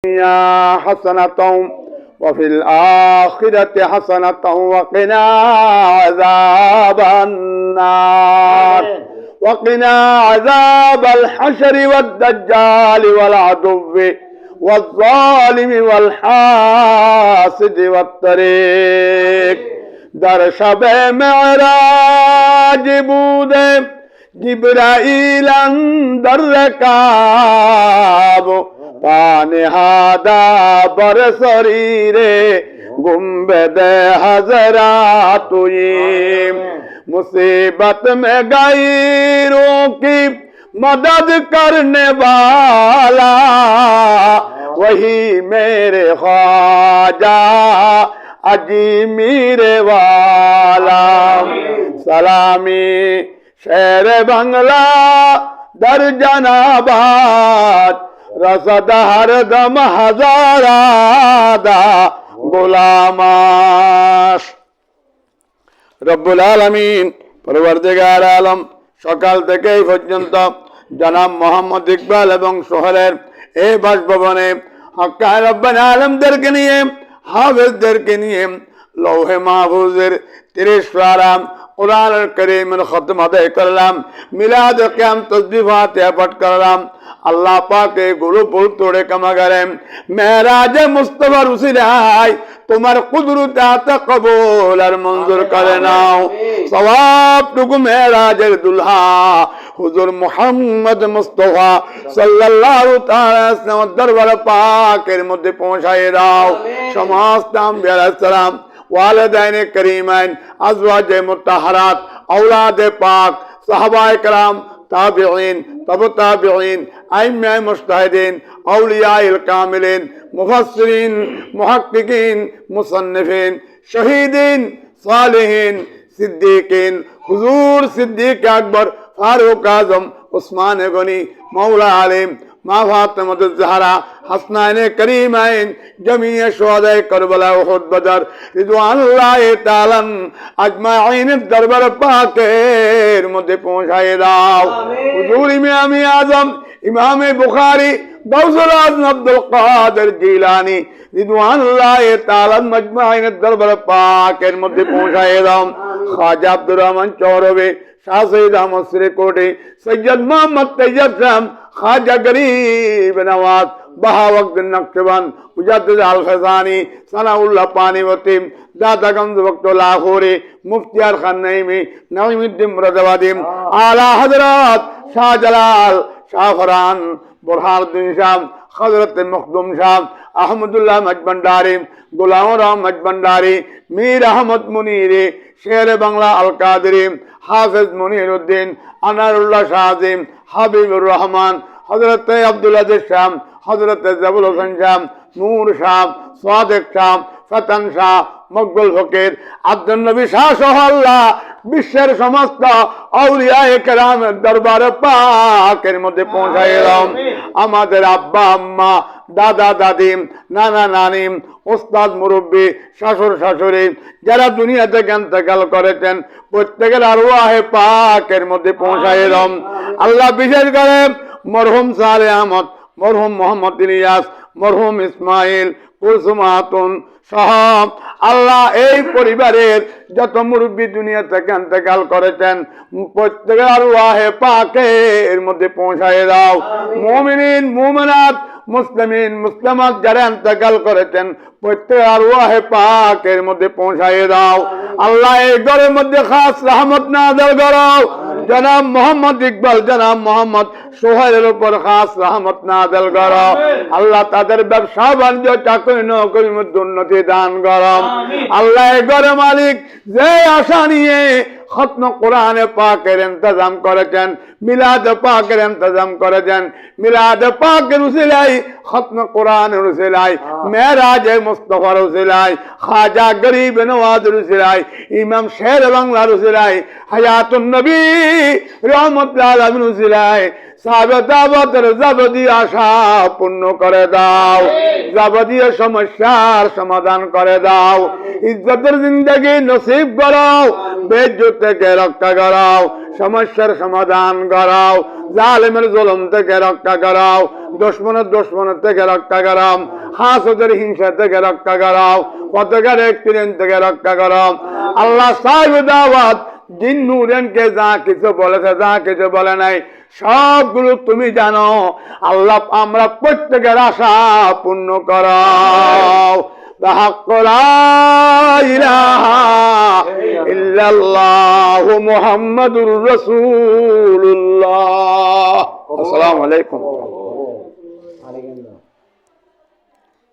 حسنة وفي الآخرة حسنة وقنا عذاب النار وقنا عذاب الحشر والدجال والعدو والظالم والحاسد والطريق در شب معراج بوده جبرائیل اندر رکاب پانہادا بر سریرے گنبد حضرات یہ مصیبت میں غیروں کی مدد کرنے والا وہی میرے خواجہ اجمیر والا سلامی شیر بنگلہ در جناباد رسد ہر دم ہزارادہ غلاماش রব্বুল আলামিন পরবর্তীকার আলম সকাল থেকে এই পর্যন্ত জনাব মোহাম্মদ ইকবাল এবং সোহেলের এই বাসভবনে হক্কায় রব্বান আলমদেরকে নিয়ে হাফেজদেরকে নিয়ে লৌহে মাহফুজের 30 পারা কোরআনুল কারীমের খতম আদায় করলাম, মিলাদ কিয়াম তাসবিহ ফাতিহা পাঠ করলাম। আল্লাহ পাকে গুরু পুল তোড়ে কামা করেন মেরাজে মুস্তাফার উসিলায় তোমার কুদরত আতা কবুল আর মঞ্জুর করে নাও। সওয়াবটুকু মেরাজের দুলহা হুজুর মুহাম্মদ মুস্তাফা সাল্লাল্লাহু তাআলা আলাইহি দরবার পাকের মধ্যে পৌঁছায় দাও। সমস্ত আম্বিয়া আলাইহিস সালাম ওয়ালিদাইনে করিমাইন আজওয়াজে মুতাহহারাত औलाद पाक साहबाए कराम ताबिईन तब ताबिईन आइम्मा मुज्तहिदीन औलियाए कामिलीन मुफस्सिरीन मुहक्किकीन मुसन्निफीन शहीदीन सालिहीन सिद्दीकीन हुजूर सिद्दीक अकबर फारूक आजम उस्मान गनी मौला आलिम माँ फातिमा ज़हरा हसनैन करीमैन जमीय शुहदाए करबला उहुद बदर रिदवानुल्लाहि ताआला अजमाइन दरबार पाकेर मध्य पहुंचाए दाओ। हुजूर इमाम आजम इमाम बुखारी गौसुल आज़म अब्दुल कादिर जीलानी रिदवानुल्लाहि ताआला अजमाइन दरबार पाकेर मध्य पहुंचाए दाओ। ख्वाजा अब्दुर रहमान चौरवे शाह सईद अहमद सिरकोटी सैयद मोहम्मद तैयब शाह ख्वाजा गरीब नवाज बहावुद्दीन नक्शबंद मुजद्दिद अल फैज़ानी सनाउल्लाह पानीपती दादागंज वक्त लाहौरी मुफ्ती अल खान नईमी नईमुद्दीन मुरादाबादी आला हजरत शाहजलाल शाह फरहान बुरहानुद्दीन शाह हजरत मखदूम शाह अहमदुल्लाह मजबंडारी गुलाम रहमत भंडारी मीर अहमद मुनीरी शेर बांग्ला अल कादरी हाफिज मुनीरुद्दीन अनारुल्लाह शाहजीम हबीबुर रहमान हजरत अब्दुल अजीज शाह हजरत जबुल हुसैन शाह नूर शाह सादिक शाह फतन शाह मकबुल फकीर अब्दुल नबी शाह सोहल्ला বিশ্বের সমস্ত আউলিয়ায়ে কেরামের দরবারে পাকের মধ্যে পৌঁছায় দাও। আমাদের আব্বা আম্মা দাদা দাদি নানা নানি ওস্তাদ মুরব্বী শাশুড় শাশুড়ি যারা দুনিয়া থেকে ইন্তেকাল করেছেন প্রত্যেকের আরওয়াহে পাকের মধ্যে পৌঁছায় দাও। আল্লাহ বিশেষ করে মরহুম সালেহ আহমদ মরহুম মোহাম্মদ ইলিয়াস মরহুম ইসমাইল কুলসুম খাতুন সহ আল্লাহ এই পরিবারের যত মুরব্বী দুনিয়া থেকে ইন্তেকাল করেছেন প্রত্যেকের আরওয়াহে পাকের মধ্যে পৌঁছায় দাও। মুমিনিন মুমিনাত মুসলিমিন মুসলিমাত যারা ইন্তেকাল করেছেন প্রত্যেকের আরওয়াহে পাকের মধ্যে পৌঁছায় দাও। আল্লাহ এই ঘরের মধ্যে খাস রহমত নাযিল করো। জনাব মোহাম্মদ ইকবাল জনাব মোহাম্মদ সোহেলের উপর খাস রহমত নাযিল করো। আল্লাহ তাদের ব্যবসা বাণিজ্য চাকরি নৌকরির মধ্যে উন্নতি দান করো। আল্লাহ এই ঘরের মালিক যে আশা নিয়ে খতম কোরআনে পাকের ইন্তজাম করেছেন মিলাদ পাকের ইন্তজাম করেছেন মিলাদ পাকের উসিলায় খতম কোরআনের উসিলায় মেরাজে মুস্তাফার উসিলায় খাজা গরিব নওয়াজের উসিলায় ইমাম শের বাংলার উসিলায় হায়াতুন নবী রহমতুল্লাহ আলামিন উসিলায় সাহাবাদের যাবতীয় আশা পূর্ণ করে দাও। যাবতীয় সমস্যার সমাধান করে দাও, ইজ্জতের জিন্দগি নসিব করাও, বেইজ্জত থেকে রক্ষা করাও, সমস্যার সমাধান করাও, জালেমের জুলুম থেকে রক্ষা করাও, দুশমনের থেকে রক্ষা করাও, হাসদের হিংসা থেকে রক্ষা করাও, পতাকার এক্সিডেন্ট থেকে রক্ষা করাও। আল্লাহ সাহেব দাওয়াত জিন নূরেনকে যা কিছু বলেছে, যা কিছু বলে নাই, সবগুলো তুমি জানো। আল্লাহ আমরা প্রত্যেকের আশা পূর্ণ করাও। মুহাম্মাদুর রাসূলুল্লাহ। আসসালামু আলাইকুম।